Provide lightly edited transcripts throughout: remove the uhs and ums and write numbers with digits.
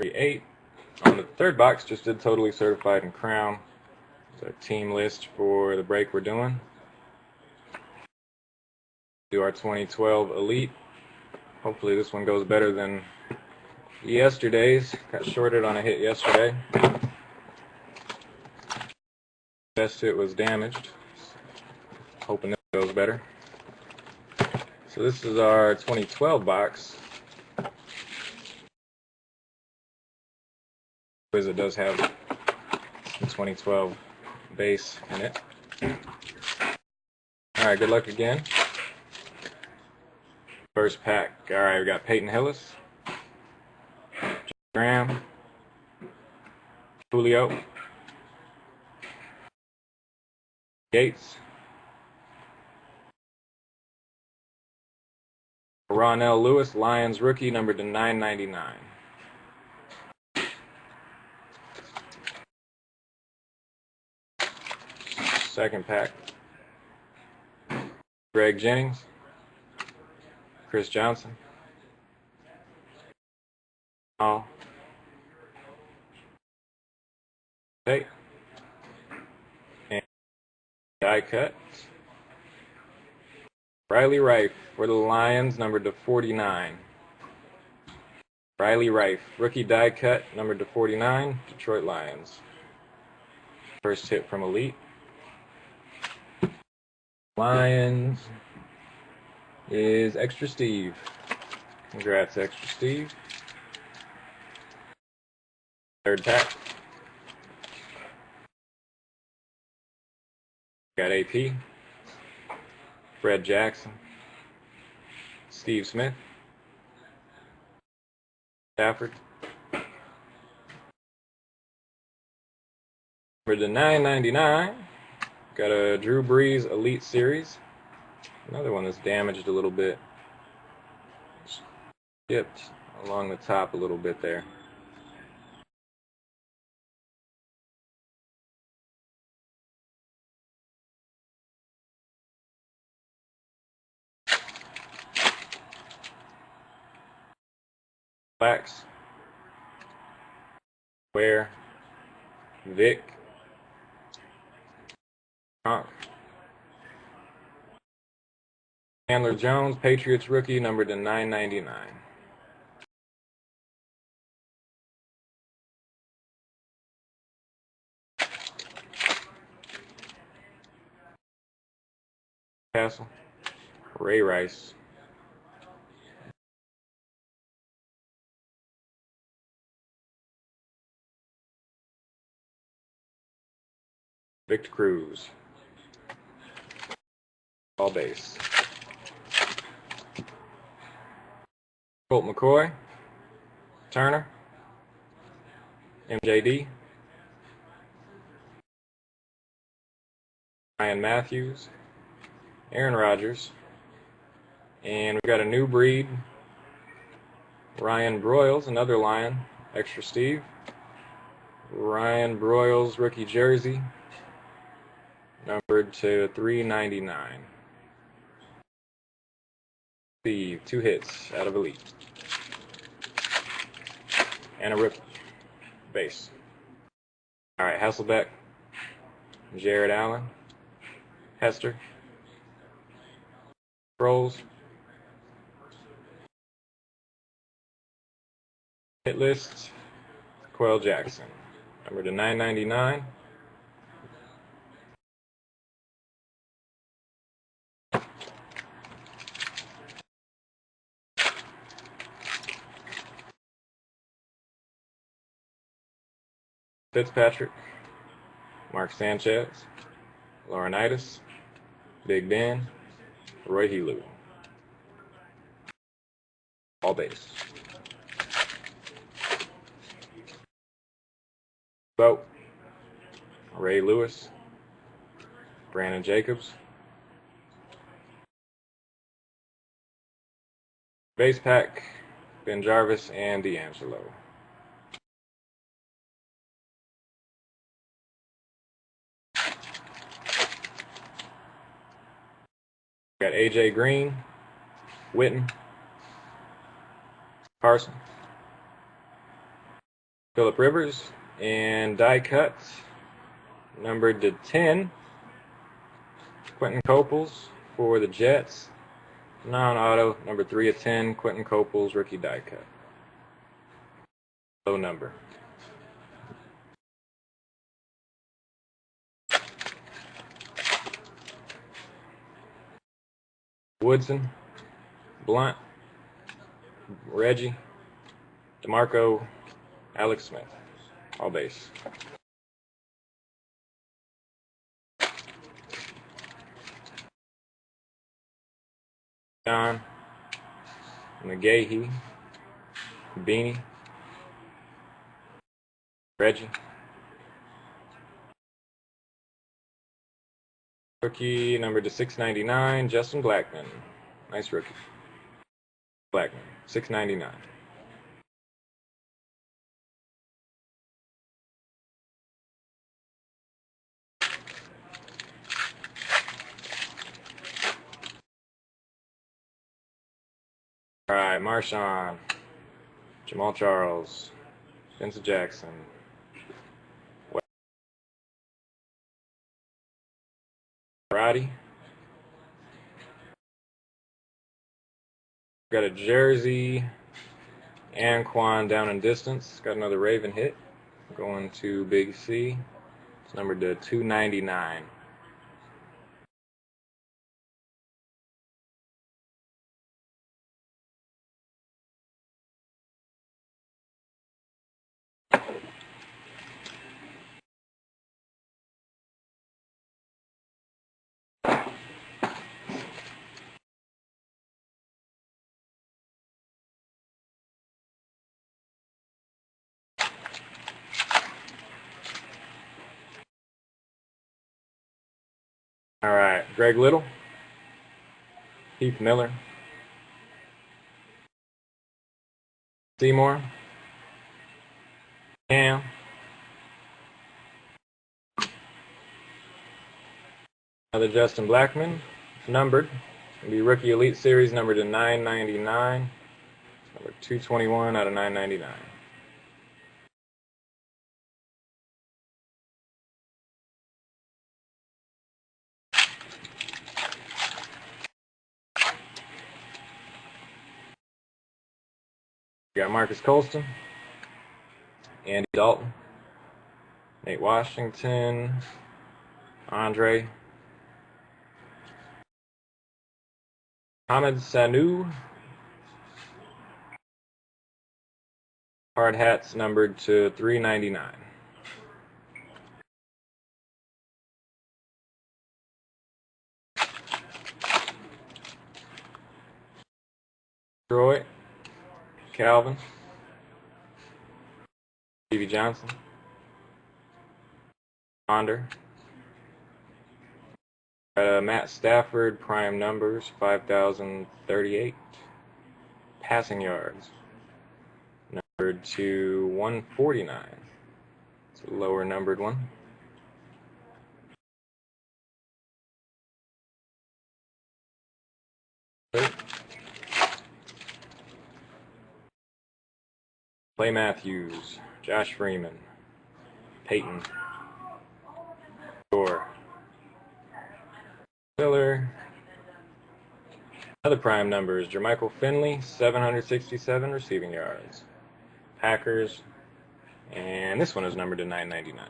38. On the third box, just did Totally Certified and Crown. It's our team list for the break we're doing. Do our 2012 Elite. Hopefully this one goes better than yesterday's. Got shorted on a hit yesterday. Best hit was damaged. Hoping this goes better. So this is our 2012 box. Because it does have the 2012 base in it. Alright, good luck again. First pack. Alright, we got Peyton Hillis, Graham, Julio, Gates, Ronell Lewis, Lions rookie, numbered to 999. Second pack. Greg Jennings, Chris Johnson, Paul, Tate, and die cut. Riley Rife for the Lions, numbered to 49. Riley Rife, rookie die cut, numbered to 49, Detroit Lions. First hit from Elite. Lions is Extra Steve. Congrats, Extra Steve. Third pack. Got AP, Fred Jackson, Steve Smith, Stafford. For the 999, got a Drew Brees Elite Series. Another one that's damaged a little bit. Skipped along the top a little bit there. Flax, Ware, Vic, Conk, Chandler Jones, Patriots rookie, numbered to 999. Castle, Ray Rice, Victor Cruz, all base. Colt McCoy, Turner, MJD, Ryan Matthews, Aaron Rodgers, and we got a new breed, Ryan Broyles, another Lion, Extra Steve, Ryan Broyles rookie jersey, numbered to 399. Steve, 2 hits out of Elite. And a rookie base. Alright, Hasselbeck, Jared Allen, Hester, Sproles, hit list, Quell Jackson, number to 999. Fitzpatrick, Mark Sanchez, Laurinaitis, Big Ben, Roy Helu. All base. Vote, Ray Lewis, Brandon Jacobs. Base pack, Ben Jarvis and D'Angelo. Got AJ Green, Witten, Carson, Phillip Rivers, and die cuts numbered to 10. Quentin Coples for the Jets. Non-auto, number 3 of 10, Quentin Coples, rookie die cut. Low number. Woodson, Blunt, Reggie, DeMarco, Alex Smith. All base. John, McGahee, Beanie, Reggie. Rookie number to 699, Justin Blackmon. Nice rookie. Blackmon, 699. All right, Marshawn, Jamal Charles, Vincent Jackson, Roddy. Got a jersey, Anquan down in distance. Got another Raven hit. Going to Big C. It's numbered to 299. All right, Greg Little, Heath Miller, Seymour, Cam, another Justin Blackmon, numbered. It'll be Rookie Elite Series, numbered to 999, number 221 out of 999. We got Marcus Colston, Andy Dalton, Nate Washington, Andre, Hamid Sanu, hard hats numbered to 399. Troy, Calvin, Stevie Johnson, Ponder, Matt Stafford, prime numbers, 5,038. Passing yards, numbered to 149. It's a lower numbered one. Clay Matthews, Josh Freeman, Peyton, Gore, Miller. Other prime numbers, Jermichael Finley, 767 receiving yards. Packers, and this one is numbered to 999.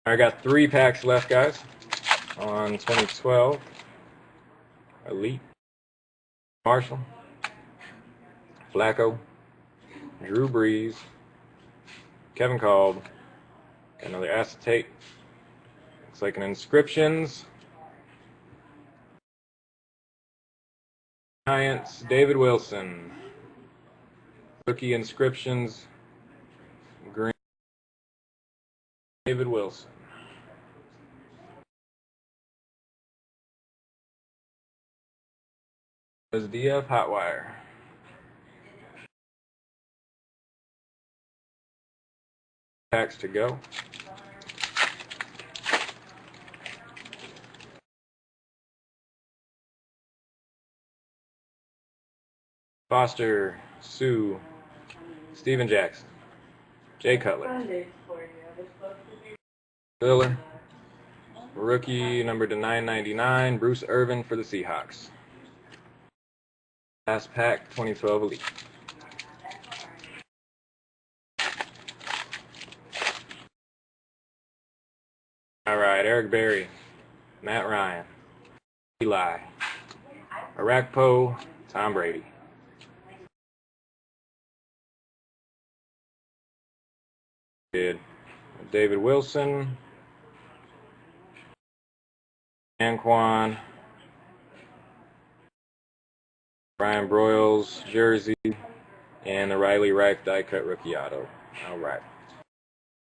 I got 3 packs left, guys, on 2012. Elite, Marshall, Flacco, Drew Brees, Kevin Kolb, another acetate. Looks like an inscriptions. Giants, David Wilson. Rookie inscriptions, green, David Wilson. There's DF Hotwire. Packs to go. Foster, Sue, Steven Jackson, Jay Cutler, Filler, rookie number to 999, Bruce Irvin for the Seahawks. Last pack, 2012 Elite. All right, Eric Berry, Matt Ryan, Eli, Arakpo, Tom Brady. David Wilson, Anquan, Brian Broyles, jersey, and the Riley Reif die cut rookie auto. All right.